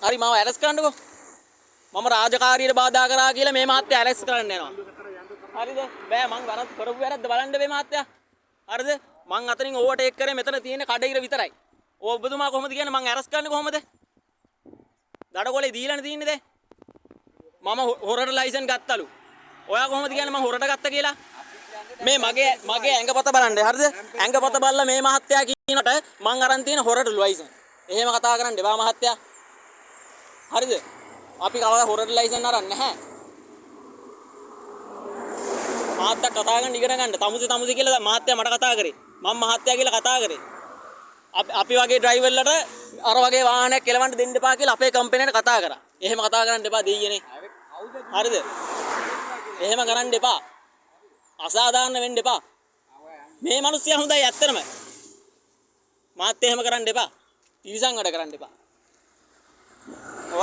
හරි මාව ඇරස් කරන්නකෝ. මම රාජකාරියට බාධා කරා කියලා මේ මහත්තයා ඇරස් කරන්න යනවා. හරිද? බෑ මං වරද කරපු වැරද්ද බලන්න මේ මහත්තයා. හරිද? මං අතනින් ඕවර්ටේක් කරේ මෙතන තියෙන කඩේට විතරයි. ඔබතුමා කොහොමද කියන්නේ මං ඇරස් කරන්නේ කොහොමද? දඩකොලේ දීලානේ තින්නේ දැන්. මම හොරට ලයිසන් ගත්තලු. ඔයා කොහොමද කියන්නේ මං හොරට ගත්ත කියලා? මේ මගේ ඇඟපත බලන්න හරිද? ඇඟපත බලලා මේ මහත්තයා කියනට මං අරන් තියෙන හොරට ලයිසන්. එහෙම කතා කරන්න එපා මහත්තයා. හරිද? අපි කවදා හොරට ලයිසන් අරන් නැහැ. මහත්තයා කතා කරන්න ඉගෙන ගන්න. තමුසි කියලා මහත්තයා මට කතා කරේ. මම මහත්තයා කියලා කතා කරේ. අපි වගේ ඩ්‍රයිවර්ලට අර වගේ වාහනයක් කෙලවන්න දෙන්න එපා කියලා අපේ කම්පැනිට කතා කරා. එහෙම කතා කරන්න එපා දෙයියනේ. හරිද? එහෙම කරන්න එපා. අසාධාරණ වෙන්න එපා. මේ මිනිස්සයා හොඳයි ඇත්තටම. මාත් එහෙම කරන්න එපා. තිරිසන් වැඩ කරන්න එපා.